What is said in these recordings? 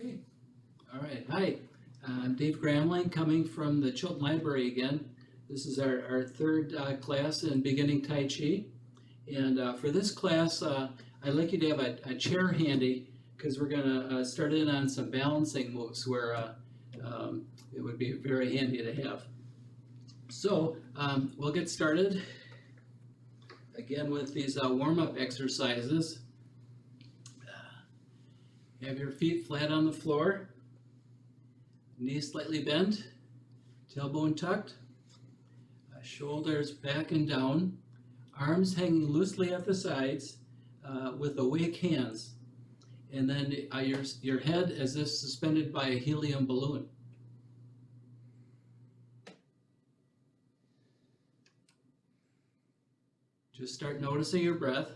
Okay, all right. Hi, I'm Dave Gramling coming from the Chilton Library again. This is our third class in beginning Tai Chi. And for this class, I'd like you to have a chair handy because we're going to start in on some balancing moves where it would be very handy to have. So we'll get started again with these warm-up exercises. Have your feet flat on the floor, knees slightly bent, tailbone tucked, shoulders back and down, arms hanging loosely at the sides with awake hands, and then your head as if suspended by a helium balloon. Just start noticing your breath.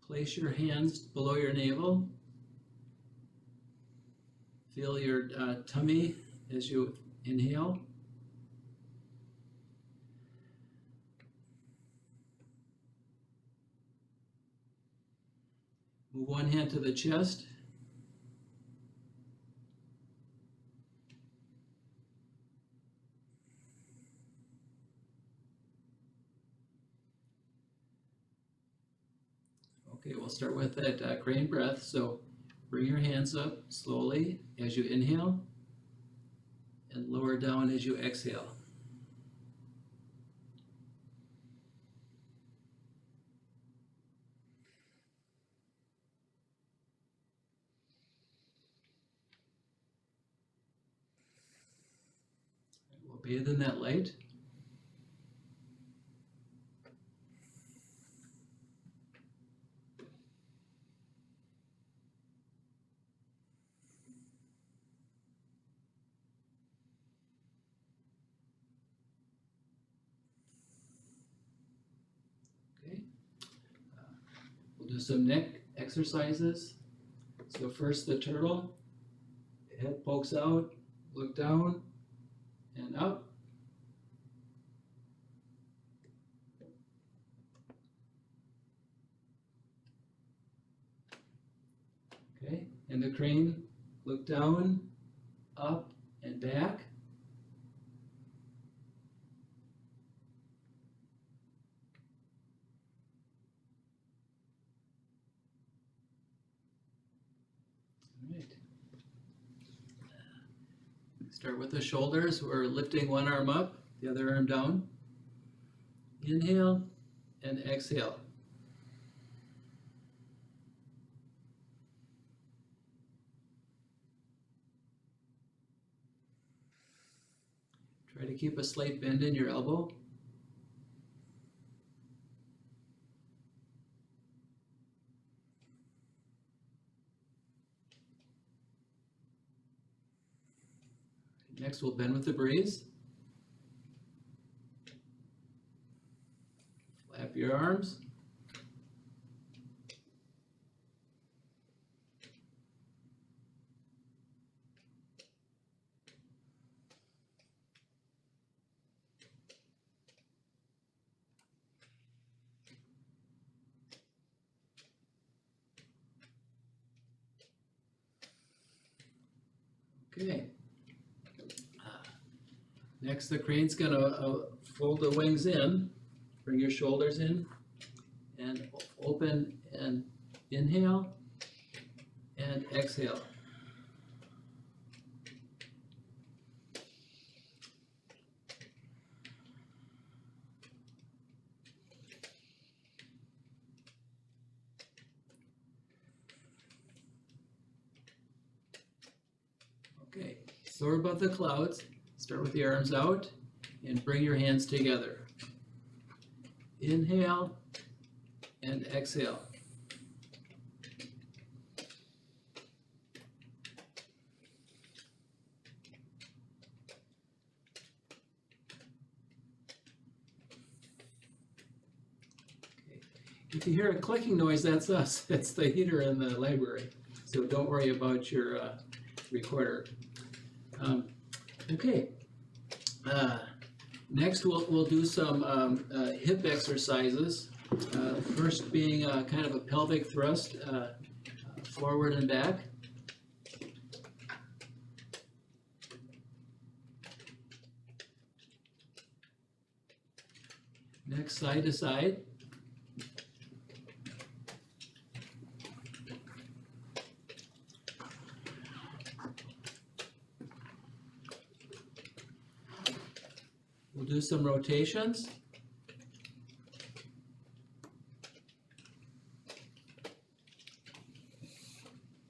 Place your hands below your navel. Feel your tummy as you inhale. Move one hand to the chest. Okay, we'll start with that crane breath. So bring your hands up slowly as you inhale and lower down as you exhale. We'll bathe in that light. We'll do some neck exercises. So first the turtle, head pokes out, look down and up. Okay, and the crane, look down, up and back. Start with the shoulders. We're lifting one arm up, the other arm down. Inhale and exhale. Try to keep a slight bend in your elbow. Next, we'll bend with the breeze. Flap your arms. Okay. Next, the crane's going to fold the wings in, bring your shoulders in, and open and inhale and exhale. Okay, soar above the clouds. Start with the arms out and bring your hands together. Inhale and exhale. Okay. If you hear a clicking noise, that's us. It's the heater in the library. So don't worry about your recorder. Okay. Next, we'll do some hip exercises. First being kind of a pelvic thrust, forward and back. Next, side to side. We'll do some rotations.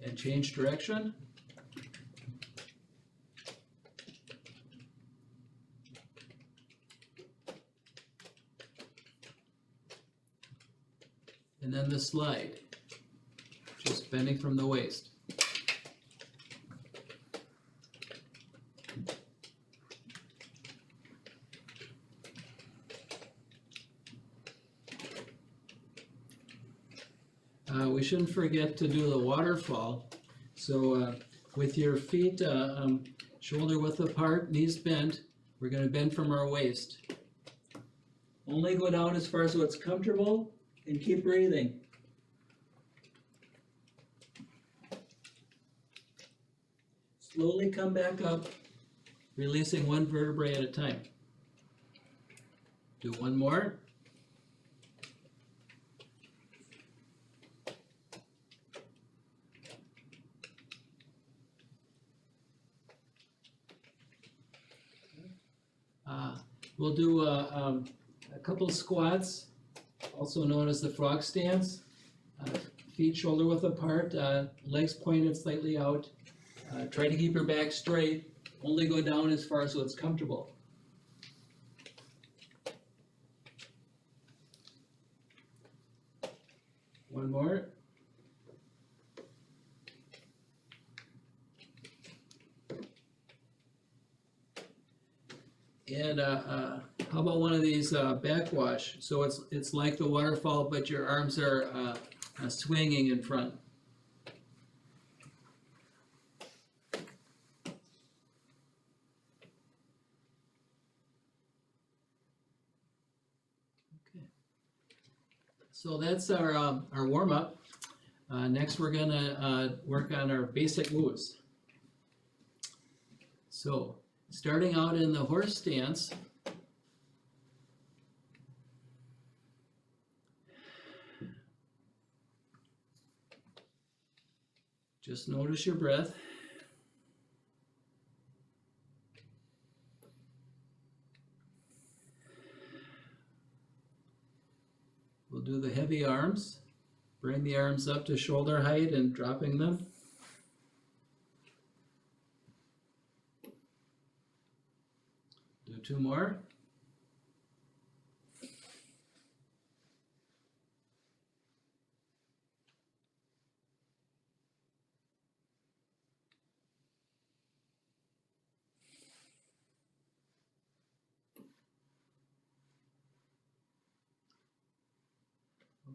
And change direction. And then the slide, just bending from the waist. We shouldn't forget to do the waterfall. So with your feet shoulder width apart, knees bent, we're going to bend from our waist. Only go down as far as what's comfortable and keep breathing. Slowly come back up, releasing one vertebrae at a time. Do one more. We'll do a couple squats, also known as the frog stance. Feet shoulder width apart, legs pointed slightly out. Try to keep your back straight. Only go down as far as what's comfortable. One more. And how about one of these backwash? So it's like the waterfall, but your arms are swinging in front. Okay. So that's our warm-up. Next we're gonna work on our basic moves. So starting out in the horse stance, just notice your breath. We'll do the heavy arms. Bring the arms up to shoulder height and dropping them. Do two more.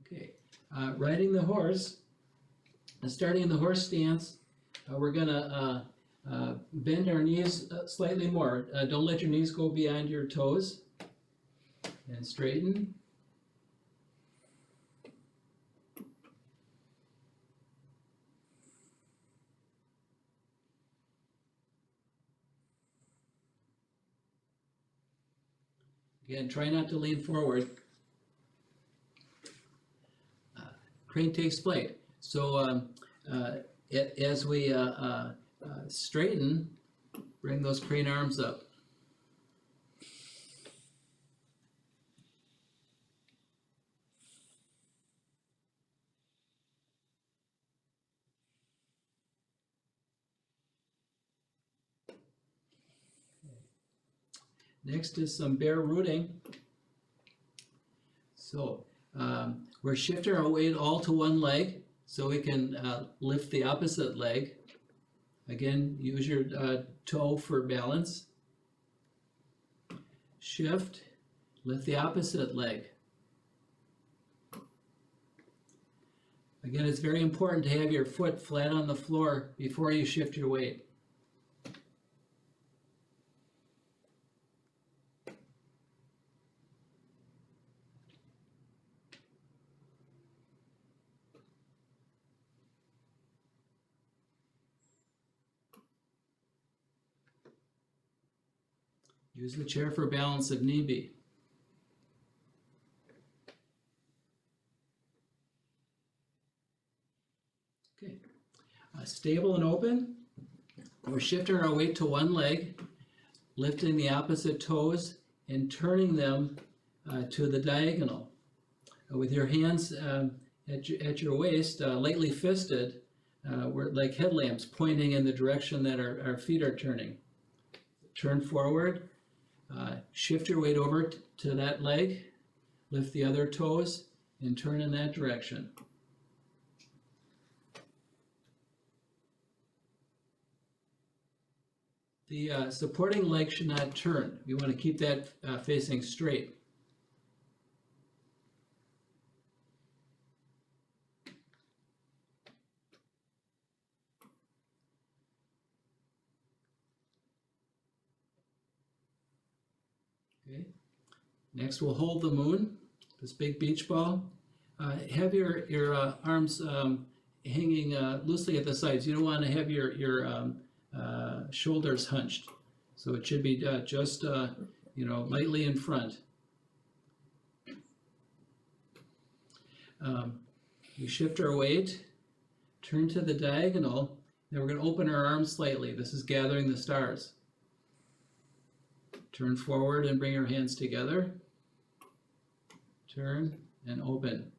Okay, riding the horse, starting in the horse stance, we're gonna bend our knees slightly more. Don't let your knees go beyond your toes. And straighten. Again, try not to lean forward. Crane takes flight. So as we straighten, bring those crane arms up. Next is some bear rooting. So we're shifting our weight all to one leg so we can lift the opposite leg. Again, use your toe for balance. Shift, lift the opposite leg. Again, it's very important to have your foot flat on the floor before you shift your weight. Use the chair for balance if need be. Okay, stable and open. We're shifting our weight to one leg, lifting the opposite toes and turning them to the diagonal. With your hands at your waist, lightly fisted, we're like headlamps pointing in the direction that our feet are turning. Turn forward, shift your weight over to that leg, lift the other toes, and turn in that direction. The supporting leg should not turn. You want to keep that facing straight. Okay. Next, we'll hold the moon, this big beach ball. Have your arms hanging loosely at the sides. You don't want to have your shoulders hunched, so it should be just lightly in front. We shift our weight, turn to the diagonal. Now we're going to open our arms slightly. This is gathering the stars. Turn forward and bring your hands together. Turn and open.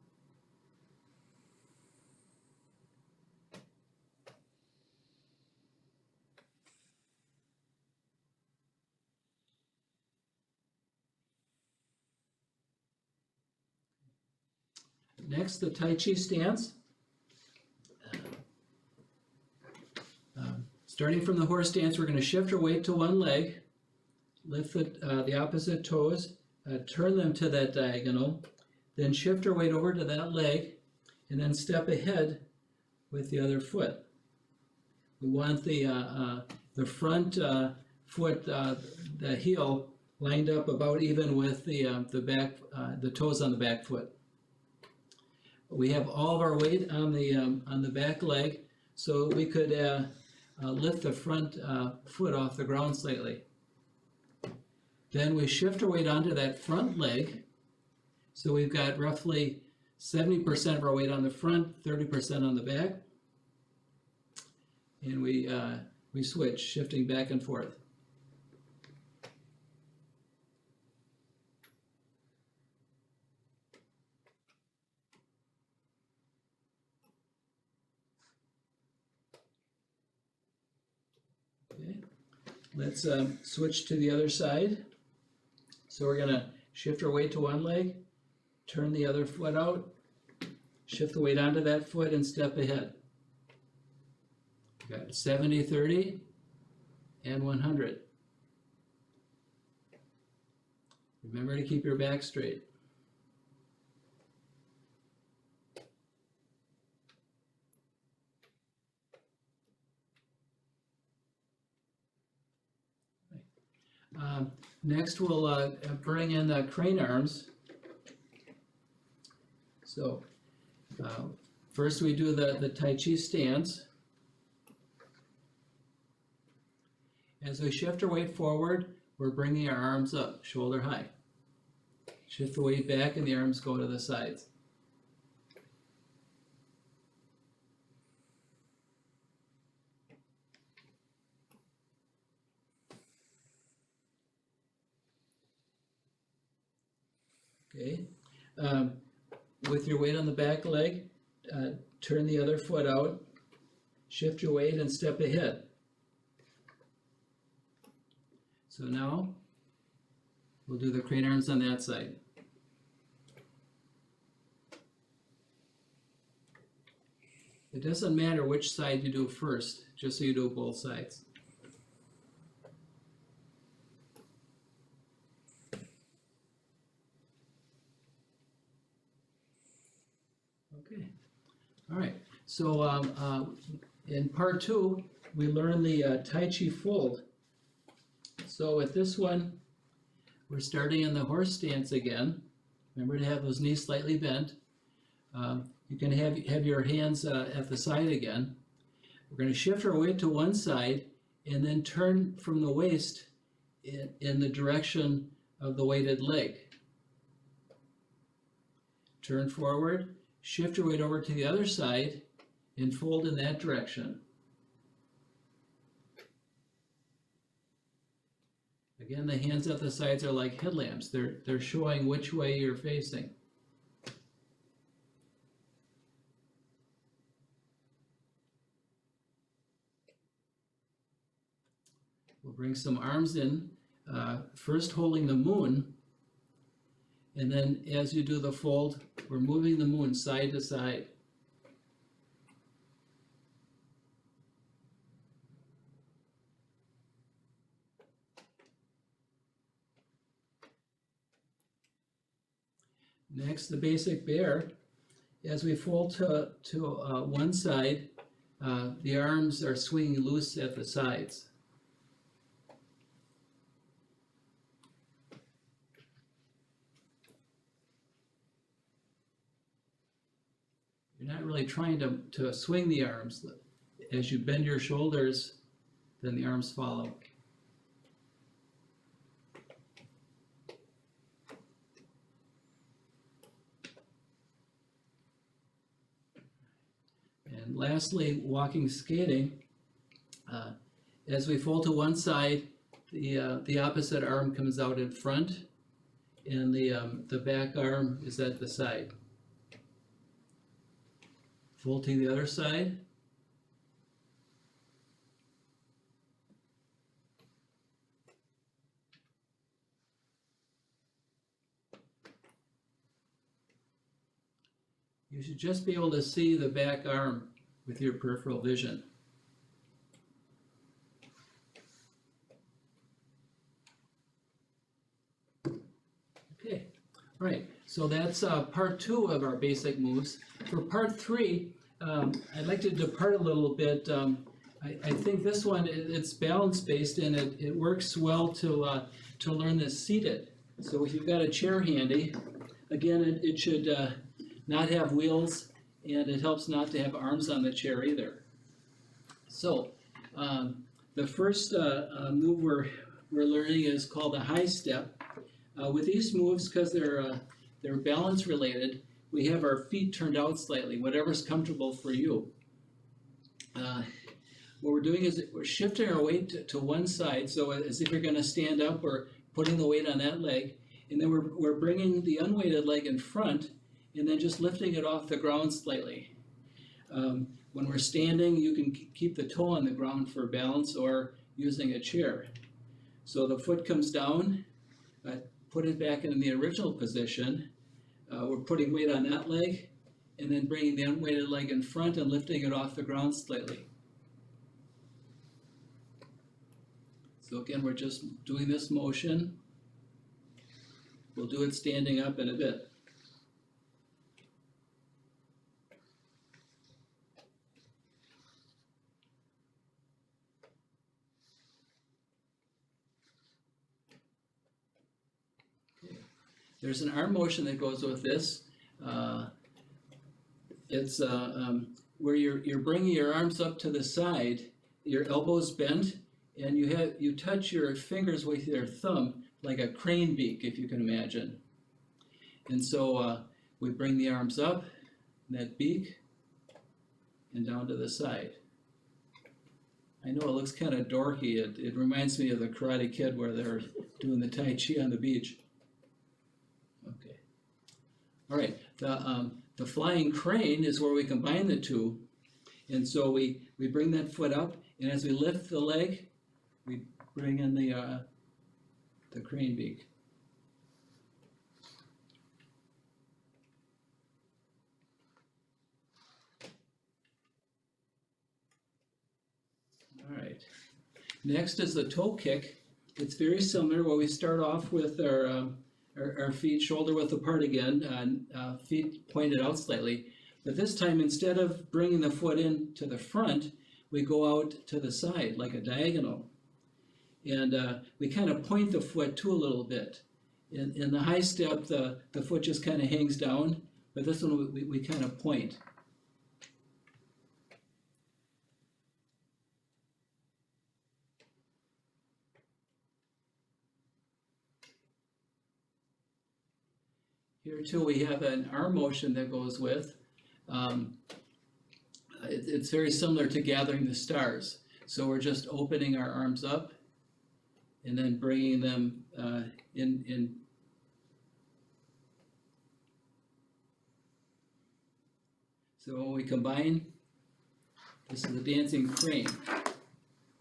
Next, the Tai Chi Stands. Starting from the horse stance, we're going to shift our weight to one leg, lift the opposite toes, turn them to that diagonal, then shift our weight over to that leg, and then step ahead with the other foot. We want the front foot, the heel, lined up about even with the toes on the back foot. We have all of our weight on the back leg, so we could lift the front foot off the ground slightly. Then we shift our weight onto that front leg, so we've got roughly 70% of our weight on the front, 30% on the back, and we switch, shifting back and forth. Okay, let's switch to the other side. So we're going to shift our weight to one leg, turn the other foot out, shift the weight onto that foot, and step ahead. We've got 70, 30, and 100. Remember to keep your back straight. Next, we'll bring in the crane arms. So first we do the Tai Chi Stands. As we shift our weight forward, we're bringing our arms up, shoulder high. Shift the weight back and the arms go to the sides. Okay, with your weight on the back leg, turn the other foot out, shift your weight and step ahead. So now we'll do the crane arms on that side. It doesn't matter which side you do first, just so you do both sides. Okay, all right, so in part 2, we learn the Tai Chi Fold. So with this one, we're starting in the horse stance again. Remember to have those knees slightly bent. You can have your hands at the side again. We're going to shift our weight to one side and then turn from the waist in the direction of the weighted leg. Turn forward, shift your weight over to the other side, and fold in that direction. Again, the hands at the sides are like headlamps. They're showing which way you're facing. We'll bring some arms in, first holding the moon, and then as you do the fold, we're moving the moon side to side. Next, the basic bear. As we fold to one side, the arms are swinging loose at the sides. You're not really trying to swing the arms. As you bend your shoulders, then the arms follow. And lastly, walking skating. As we fold to one side, the opposite arm comes out in front, and the back arm is at the side. Fold to the other side. You should just be able to see the back arm with your peripheral vision. Okay, all right, so that's part 2 of our basic moves. For part 3, I'd like to depart a little bit. I think this one, it's balance-based, and it works well to learn this seated. So if you've got a chair handy, again, it should not have wheels, and it helps not to have arms on the chair either. So the first move we're learning is called a high step. With these moves, because they're balance related, we have our feet turned out slightly, whatever's comfortable for you. What we're doing is we're shifting our weight to one side, so as if you're going to stand up, we're putting the weight on that leg, and then we're bringing the unweighted leg in front, and then just lifting it off the ground slightly. When we're standing, you can keep the toe on the ground for balance or using a chair. So the foot comes down, put it back in the original position. We're putting weight on that leg, and then bringing the unweighted leg in front and lifting it off the ground slightly. So again, we're just doing this motion. We'll do it standing up in a bit. There's an arm motion that goes with this. It's where you're bringing your arms up to the side, your elbows bent, and you touch your fingers with your thumb like a crane beak, if you can imagine. And so we bring the arms up, that beak, and down to the side. I know it looks kind of dorky. It reminds me of the Karate Kid where they're doing the Tai Chi on the beach. Okay. All right. The flying crane is where we combine the two, and so we bring that foot up, and as we lift the leg, we bring in the crane beak. All right. Next is the toe kick. It's very similar where we start off with our feet shoulder width apart again, feet pointed out slightly. But this time, instead of bringing the foot in to the front, we go out to the side like a diagonal. And we kind of point the foot too a little bit. In the high step, the foot just kind of hangs down, but this one we kind of point. Here too, we have an arm motion that goes with. Um, it's very similar to gathering the stars. So we're just opening our arms up and then bringing them in. So when we combine, this is the dancing crane.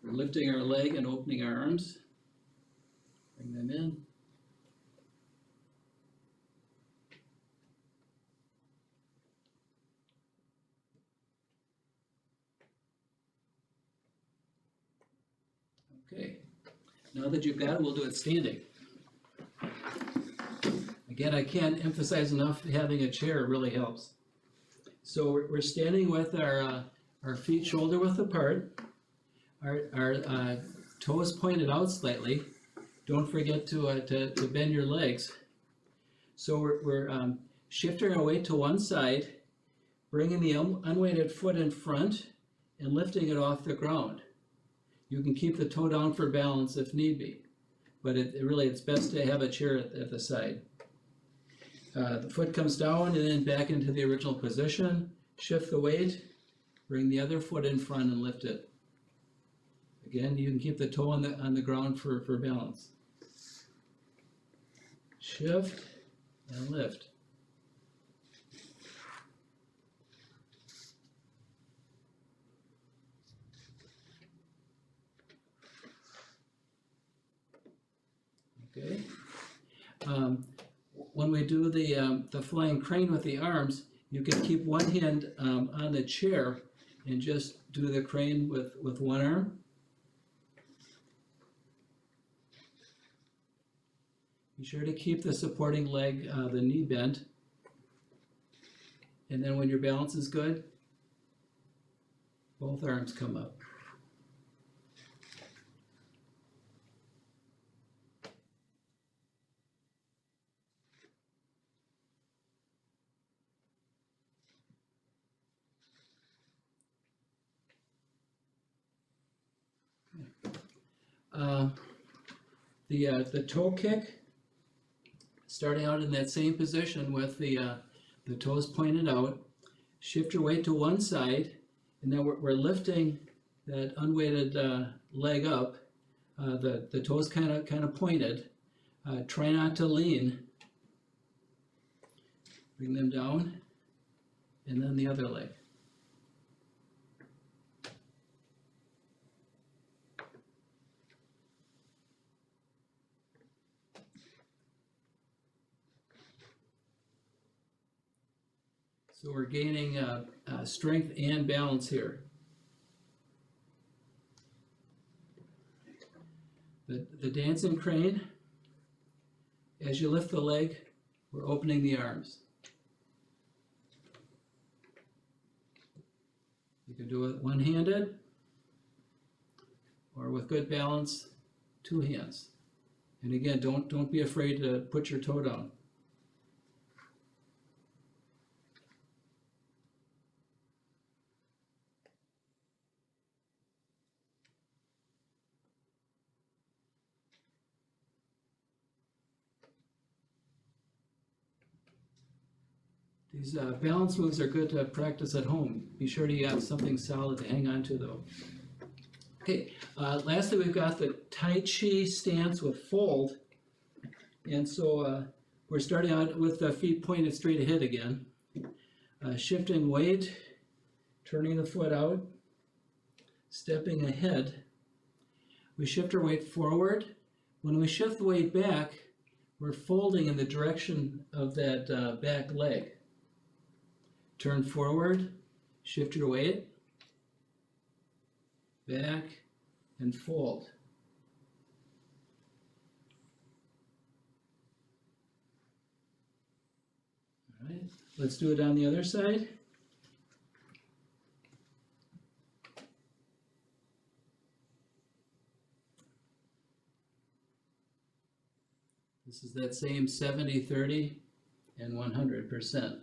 We're lifting our leg and opening our arms. Bring them in. Okay, now that you've got it, we'll do it standing. Again, I can't emphasize enough, having a chair really helps. So we're standing with our feet shoulder width apart, our toes pointed out slightly. Don't forget to bend your legs. So we're shifting our weight to one side, bringing the unweighted foot in front, and lifting it off the ground. You can keep the toe down for balance if need be, but it's best to have a chair at the side. The foot comes down and then back into the original position. Shift the weight, bring the other foot in front and lift it. Again, you can keep the toe on the ground for balance. Shift and lift. Okay. When we do the flying crane with the arms, you can keep one hand on the chair and just do the crane with one arm. Be sure to keep the supporting leg, the knee bent. And then when your balance is good, both arms come up. The toe kick, starting out in that same position with the toes pointed out. Shift your weight to one side, and then we're lifting that unweighted leg up. The toes kind of pointed. Try not to lean. Bring them down, and then the other leg. So we're gaining strength and balance here. The dancing crane, as you lift the leg, we're opening the arms. You can do it one-handed, or with good balance, two hands. And again, don't be afraid to put your toe down. These balance moves are good to practice at home. Be sure to have something solid to hang on to though. Okay, lastly we've got the Tai Chi Stands with Fold. And so we're starting out with the feet pointed straight ahead again. Shifting weight, turning the foot out, stepping ahead. We shift our weight forward. When we shift the weight back, we're folding in the direction of that back leg. Turn forward, shift your weight, back, and fold. All right, let's do it on the other side. This is that same 70, 30, and 100%.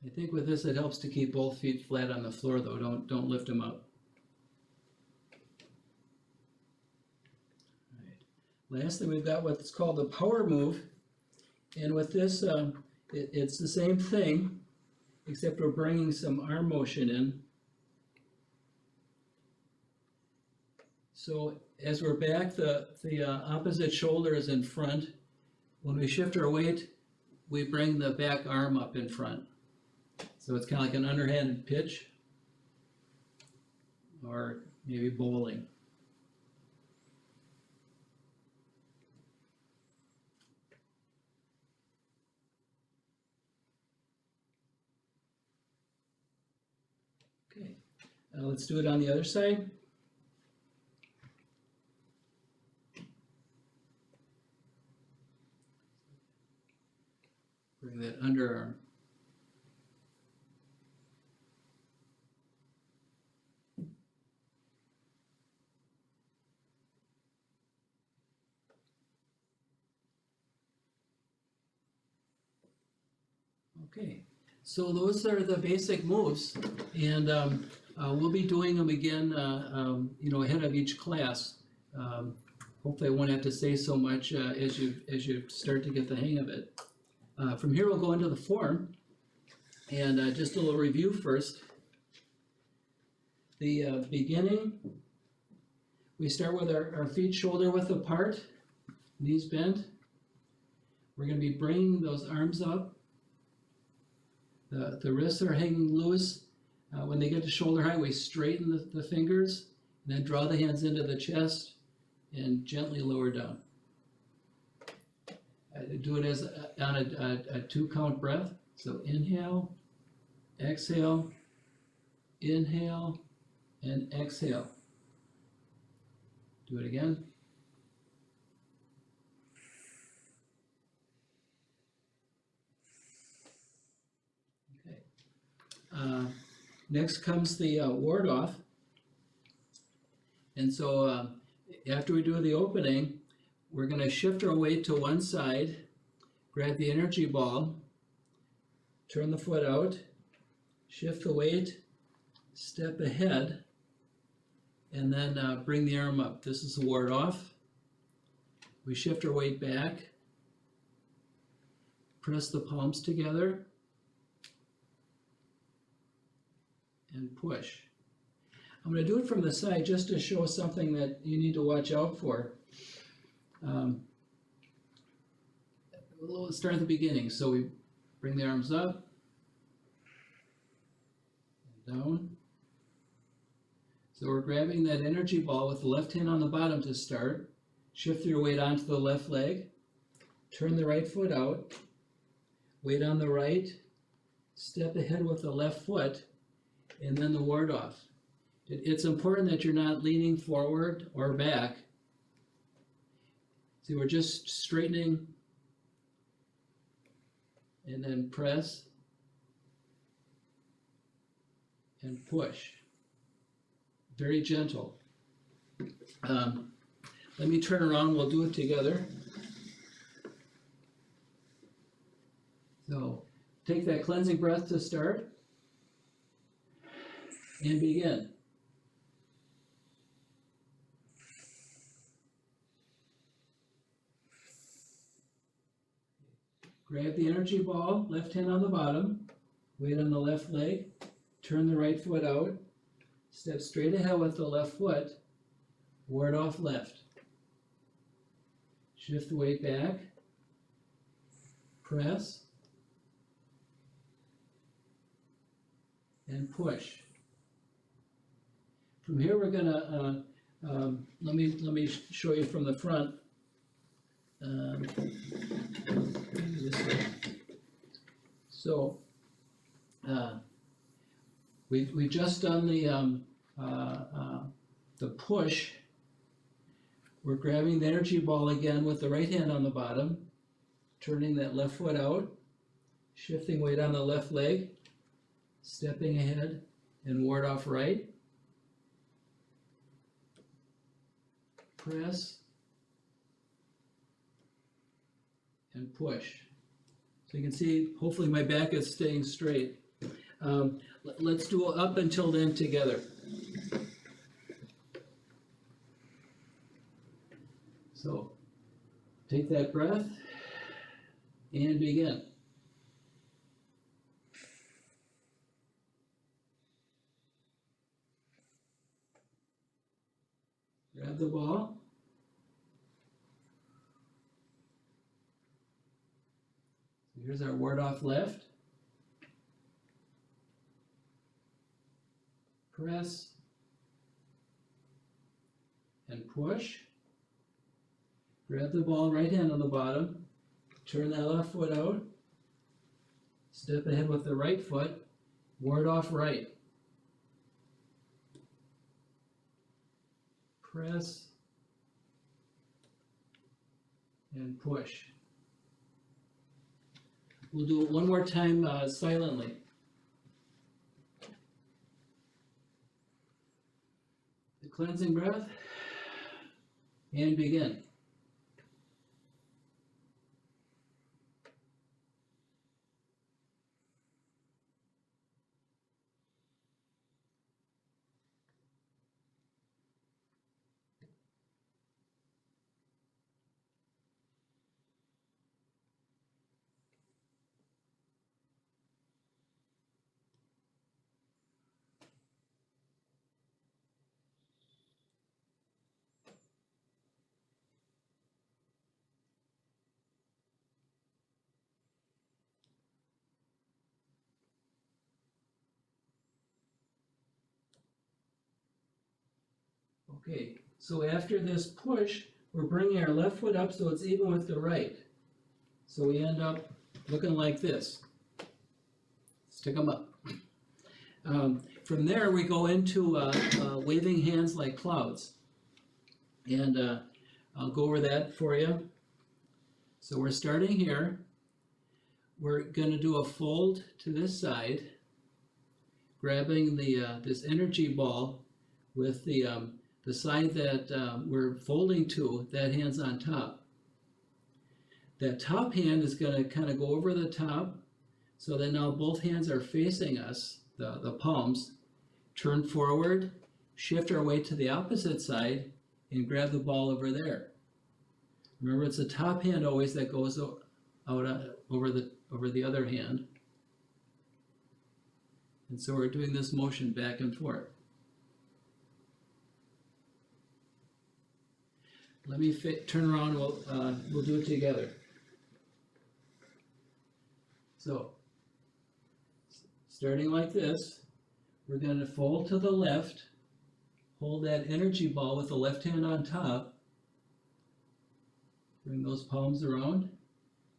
I think with this it helps to keep both feet flat on the floor though, don't lift them up. Lastly, we've got what's called the power move. And with this, it's the same thing, except we're bringing some arm motion in. So as we're back, the opposite shoulder is in front. When we shift our weight, we bring the back arm up in front. So it's kind of like an underhanded pitch, or maybe bowling. Okay, let's do it on the other side. Bring that underarm. Okay, so those are the basic moves, and we'll be doing them again, ahead of each class. Hopefully I won't have to say so much as you start to get the hang of it. From here we'll go into the form, and just a little review first. The beginning, we start with our feet shoulder width apart, knees bent. We're going to be bringing those arms up. The wrists are hanging loose. When they get to shoulder height, we straighten the fingers, and then draw the hands into the chest and gently lower down. Do it as on a 2-count breath. So inhale, exhale, inhale, and exhale. Do it again. Next comes the ward off. And so after we do the opening, we're going to shift our weight to one side, grab the energy ball, turn the foot out, shift the weight, step ahead, and then bring the arm up. This is the ward off. We shift our weight back, press the palms together, and push. I'm going to do it from the side just to show something that you need to watch out for. We'll start at the beginning. So we bring the arms up and down. So we're grabbing that energy ball with the left hand on the bottom to start. Shift your weight onto the left leg. Turn the right foot out. Weight on the right. Step ahead with the left foot. And then the ward off. It's important that you're not leaning forward or back. See, we're just straightening and then press and push. Very gentle. Let me turn around, we'll do it together. So take that cleansing breath to start and begin. Grab the energy ball, left hand on the bottom, weight on the left leg, turn the right foot out, step straight ahead with the left foot, ward off left. Shift the weight back, press, and push. From here we're gonna, let me show you from the front. This way. So we've just done the push. We're grabbing the energy ball again with the right hand on the bottom, turning that left foot out, shifting weight on the left leg, stepping ahead and ward off right. Press and push. So you can see, hopefully my back is staying straight. Let's do up until then together. So Take that breath and begin. Grab the ball. So here's our ward off left. Press and push. Grab the ball, right hand on the bottom. Turn that left foot out. Step ahead with the right foot. Ward off right. Press and push. We'll do it one more time silently. The cleansing breath and begin. Okay, so after this push, we're bringing our left foot up so it's even with the right. So we end up looking like this. Stick them up. From there, we go into waving hands like clouds. And I'll go over that for you. So we're starting here. We're going to do a fold to this side, grabbing the this energy ball with the side that we're folding to, that hand's on top. That top hand is going to kind of go over the top, so that now both hands are facing us, the palms. Turn forward, shift our weight to the opposite side, and grab the ball over there. Remember, it's the top hand always that goes out over the other hand. And so we're doing this motion back and forth. Let me turn around, we'll do it together. So, starting like this, we're going to fold to the left, hold that energy ball with the left hand on top, bring those palms around,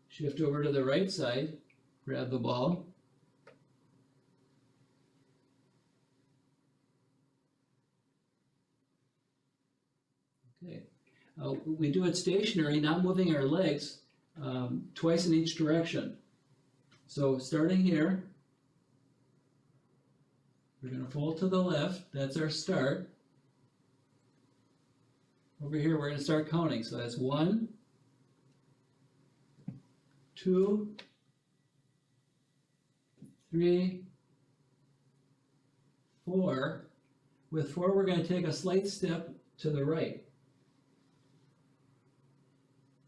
shift over to the right side, grab the ball, okay. We do it stationary, not moving our legs, twice in each direction. So starting here, we're going to fold to the left, that's our start. Over here we're going to start counting, so that's 1, 2, 3, 4. With 4 we're going to take a slight step to the right.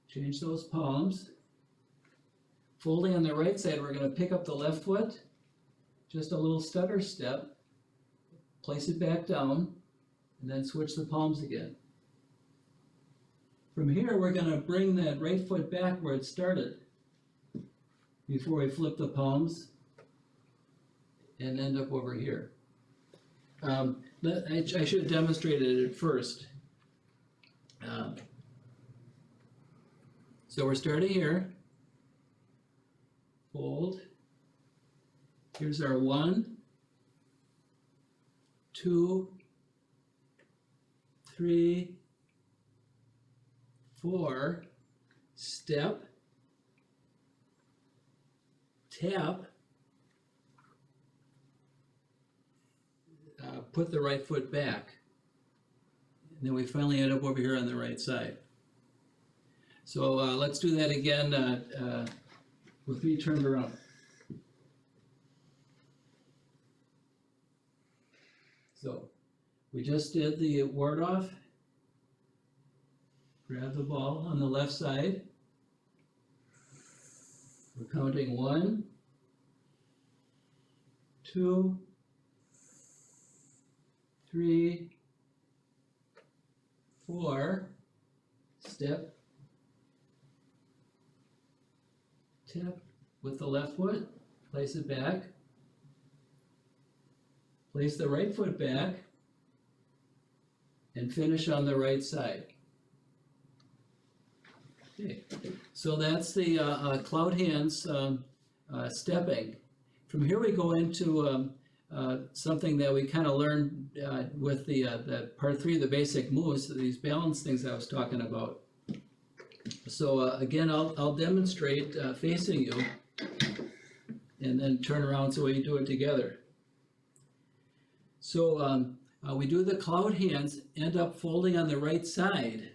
Change those palms. Folding on the right side, we're going to pick up the left foot, just a little stutter step, place it back down, and then switch the palms again. From here, we're going to bring that right foot back where it started before we flip the palms and end up over here. I should have demonstrated it first. So we're starting here, fold, here's our 1, 2, 3, 4, step, tap, put the right foot back, and then we finally end up over here on the right side. So let's do that again with me turned around. So we just did the ward off. Grab the ball on the left side, We're counting 1, 2, 3, 4, step, tap with the left foot, place it back, place the right foot back, and finish on the right side. Okay, so that's the cloud hands stepping. From here we go into something that we kind of learned with the part 3, the basic moves, these balance things I was talking about. So again, I'll demonstrate facing you, and then turn around so we do it together. So we do the cloud hands, end up folding on the right side.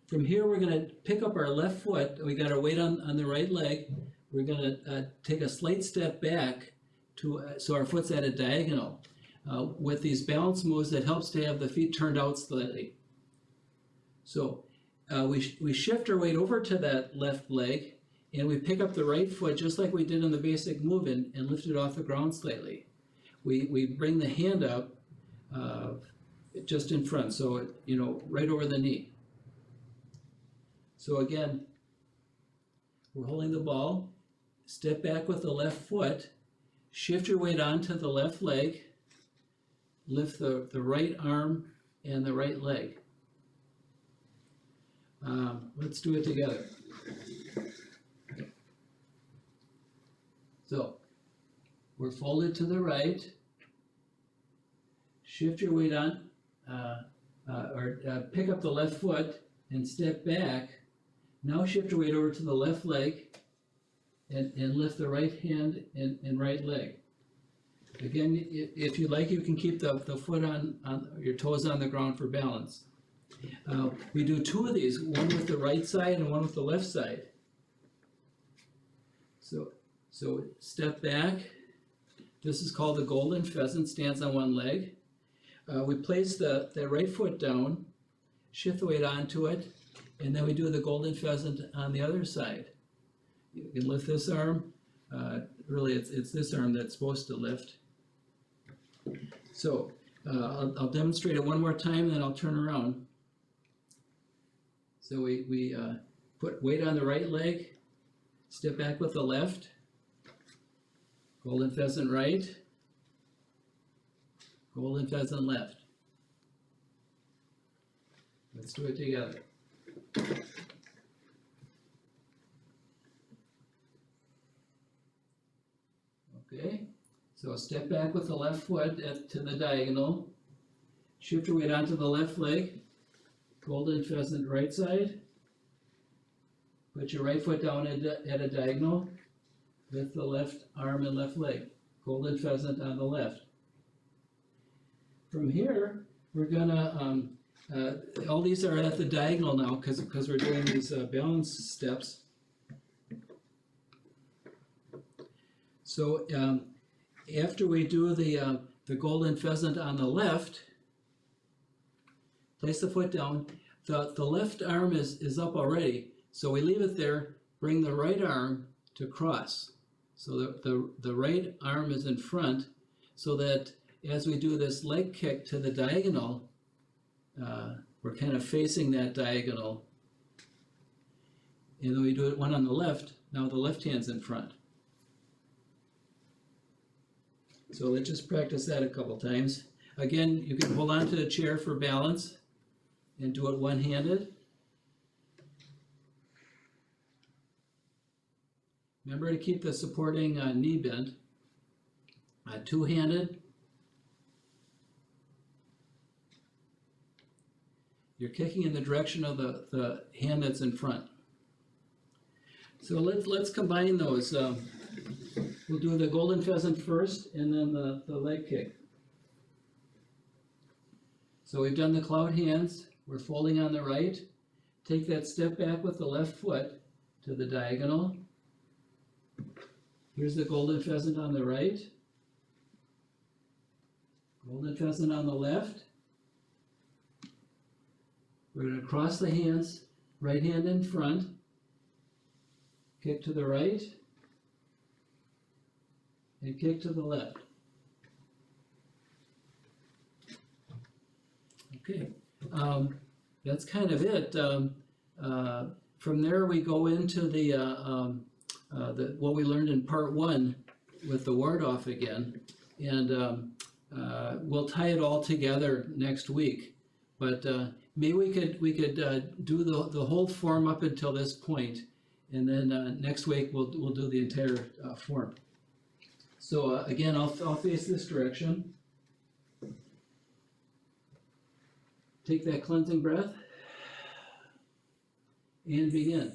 From here, we're going to pick up our left foot. We got our weight on the right leg. We're going to take a slight step back so our foot's at a diagonal. With these balance moves, it helps to have the feet turned out slightly. So we shift our weight over to that left leg, and we pick up the right foot just like we did in the basic move and lift it off the ground slightly. We bring the hand up just in front, so right over the knee. So again, we're holding the ball, step back with the left foot, shift your weight onto the left leg, lift the right arm and the right leg. Let's do it together. So, we're folded to the right, shift your weight on, pick up the left foot and step back. Now shift your weight over to the left leg and lift the right hand and right leg. Again, if you like, you can keep the foot on your toes on the ground for balance. We do 2 of these, one with the right side and one with the left side. So step back. This is called the golden pheasant, stands on one leg. We place the right foot down, shift the weight onto it, and then we do the golden pheasant on the other side. You can lift this arm. Really, it's this arm that's supposed to lift. So I'll demonstrate it one more time, and then I'll turn around. So we put weight on the right leg, step back with the left, golden pheasant right, golden pheasant left. Let's do it together. Okay, so step back with the left foot to the diagonal, shift your weight onto the left leg, golden pheasant right side, put your right foot down at a diagonal, lift the left arm and left leg, golden pheasant on the left. From here, we're gonna, all these are at the diagonal now because we're doing these balance steps. So after we do the golden pheasant on the left, place the foot down. The left arm is up already, so we leave it there, bring the right arm to cross. So the right arm is in front, so that as we do this leg kick to the diagonal, we're kind of facing that diagonal. And then we do it one on the left, now the left hand's in front. So let's just practice that a couple times. Again, you can hold on to the chair for balance and do it one-handed. Remember to keep the supporting knee bent. Two-handed. You're kicking in the direction of the hand that's in front. So let's combine those. We'll do the golden pheasant first, and then the leg kick. So we've done the cloud hands. We're folding on the right. Take that step back with the left foot to the diagonal. Here's the golden pheasant on the right. Golden pheasant on the left. We're going to cross the hands, right hand in front. Kick to the right. and kick to the left. Okay, that's kind of it. From there we go into what we learned in part one with the ward off again, and we'll tie it all together next week. But maybe we could do the whole form up until this point, and then next week we'll do the entire form. So again, I'll face this direction. Take that cleansing breath and begin.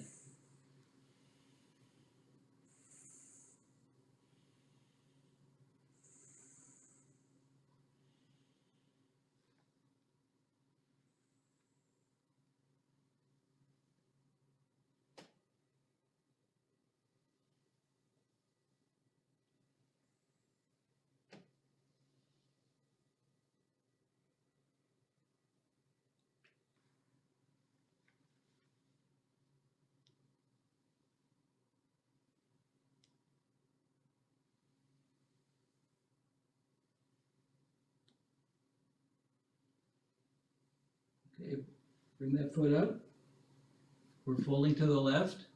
Okay, bring that foot up. We're folding to the left.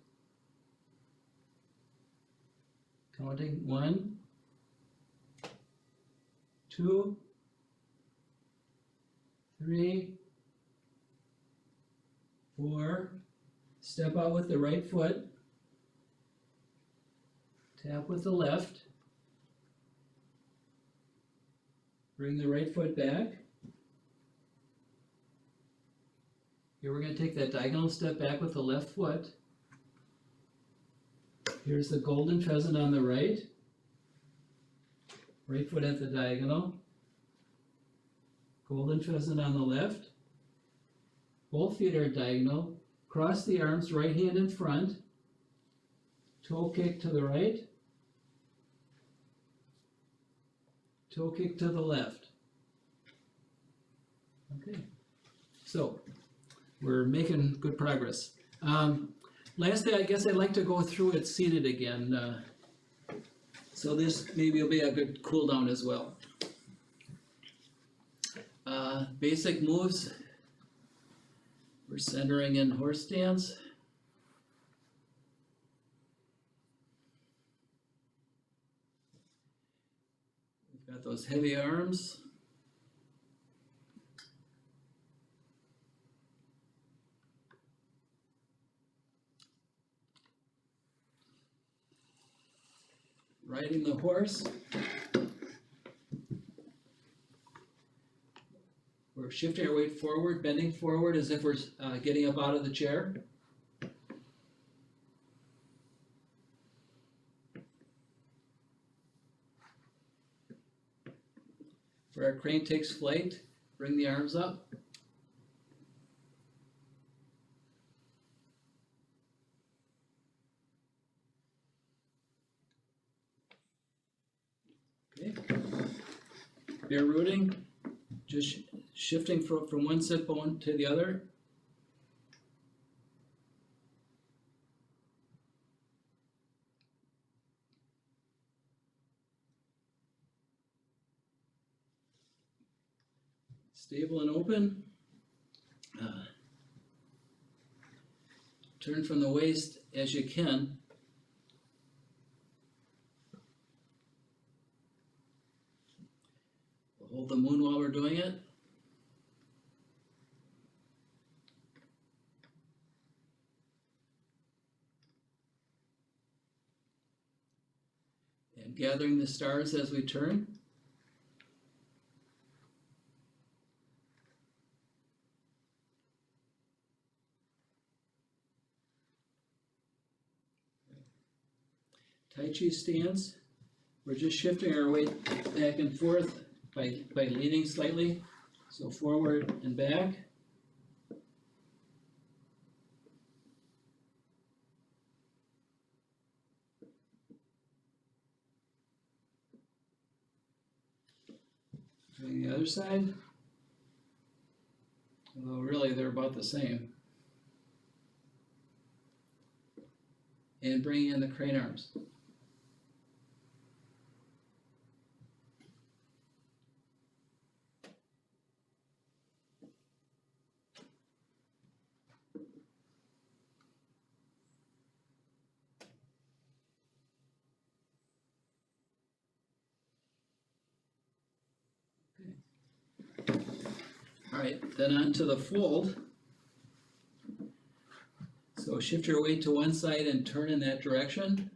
Counting 1, 2, 3, 4. Step out with the right foot. Tap with the left. Bring the right foot back. Here we're going to take that diagonal step back with the left foot. Here's the golden pheasant on the right. Right foot at the diagonal. Golden pheasant on the left. Both feet are diagonal. Cross the arms, right hand in front. Toe kick to the right. Toe kick to the left. Okay, so we're making good progress. Lastly, I guess I'd like to go through it seated again. So this maybe will be a good cool down as well. Basic moves. We're centering in horse stance. We've got those heavy arms. Riding the horse. We're shifting our weight forward, bending forward as if we're getting up out of the chair. For our crane takes flight, bring the arms up. Okay. Bear rooting, just shifting from one sit bone to the other. Stable and open. Turn from the waist as you can. We'll hold the moon while we're doing it. And gathering the stars as we turn. Tai Chi Stands. We're just shifting our weight back and forth by leaning slightly. So forward and back. Doing the other side. Although really they're about the same. And bringing in the crane arms. Alright, then on to the fold. So shift your weight to one side and turn in that direction.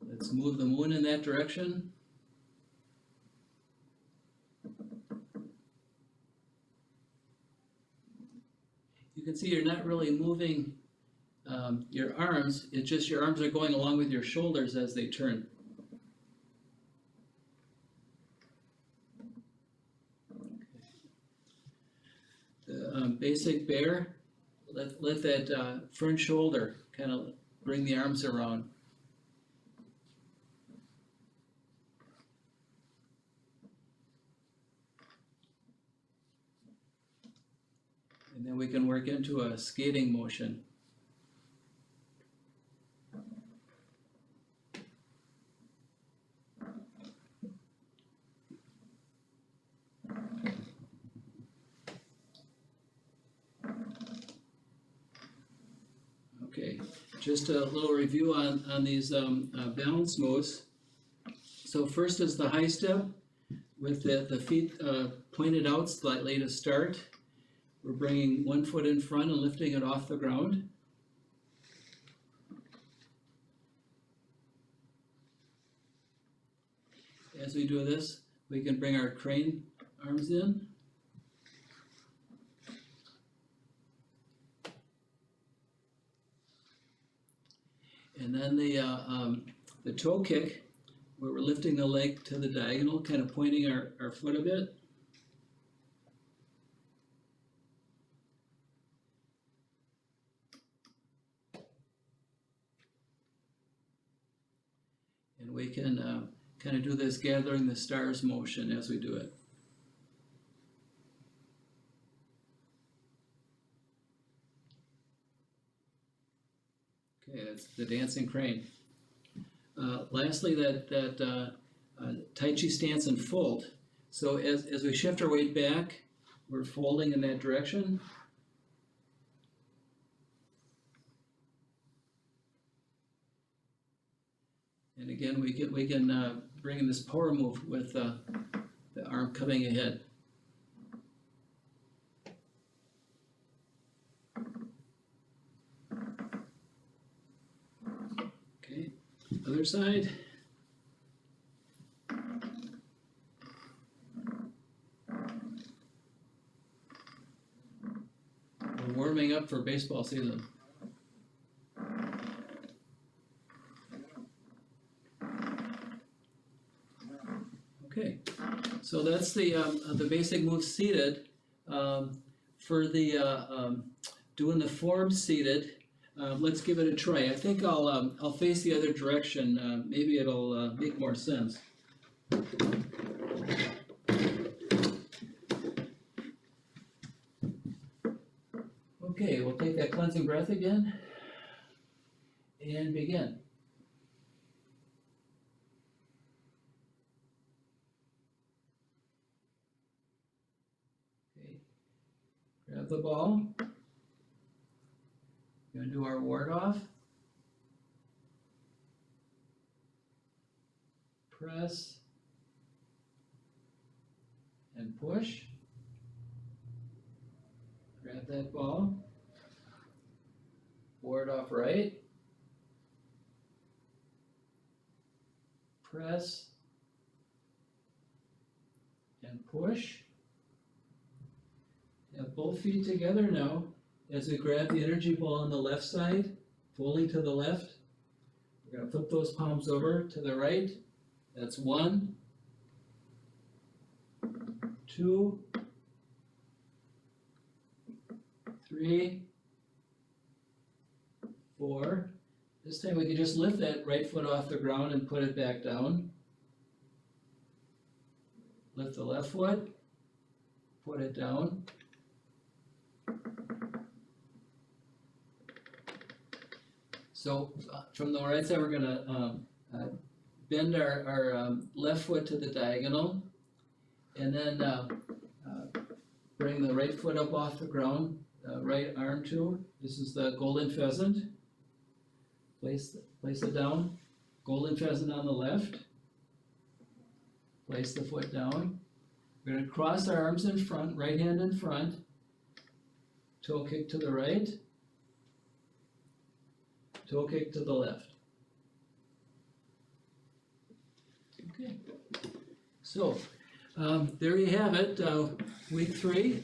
Let's move the moon in that direction. You can see you're not really moving your arms, it's just your arms are going along with your shoulders as they turn. The basic bear, let that front shoulder kind of bring the arms around. And then we can work into a skating motion. Okay, just a little review on these balance moves. So first is the high step with the feet pointed out slightly to start. We're bringing one foot in front and lifting it off the ground. As we do this, we can bring our crane arms in. And then the toe kick, where we're lifting the leg to the diagonal, kind of pointing our foot a bit. And we can kind of do this gathering the stars motion as we do it. Okay, that's the dancing crane. Lastly, that Tai Chi Stance and Fold. So as we shift our weight back, we're folding in that direction. And again, we can bring in this power move with the arm coming ahead. Okay, other side. We're warming up for baseball season. Okay, so that's the basic move seated. For the doing the form seated, let's give it a try. I think I'll face the other direction. Maybe it'll make more sense. Okay, we'll take that cleansing breath again and begin. Grab the ball. We're going to do our ward off. Press and push. Grab that ball. Ward off right. Press and push. Have both feet together now as we grab the energy ball on the left side, folding to the left. We're going to flip those palms over to the right. That's 1, 2, 3, 4. This time we can just lift that right foot off the ground and put it back down. Lift the left foot, put it down. So from the right side, we're going to bend our left foot to the diagonal, and then bring the right foot up off the ground, right arm too. This is the golden pheasant. Place it down. Golden pheasant on the left. Place the foot down. We're going to cross our arms in front, right hand in front. Toe kick to the right. Toe kick to the left. Okay. So, there you have it, week 3.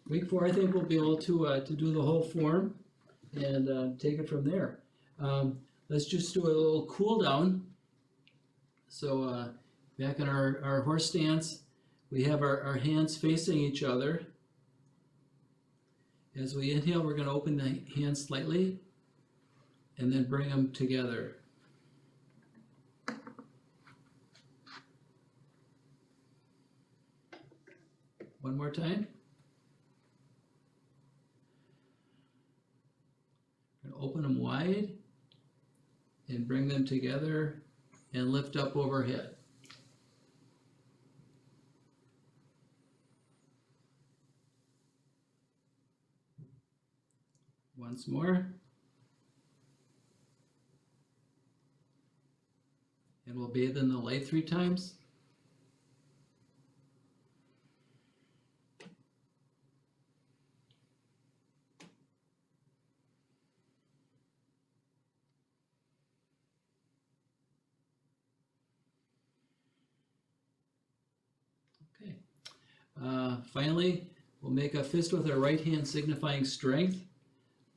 Week 4, I think we'll be able to do the whole form and take it from there. Let's just do a little cool down. So back in our horse stance, we have our hands facing each other. As we inhale, we're going to open the hands slightly and then bring them together. One more time. Open them wide and bring them together and lift up overhead. Once more. And we'll bathe in the light 3 times. Okay. Finally, we'll make a fist with our right hand signifying strength.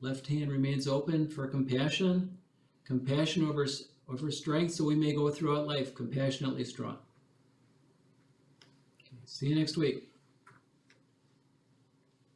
Left hand remains open for compassion. Compassion over strength, so we may go throughout life compassionately strong. Okay, see you next week.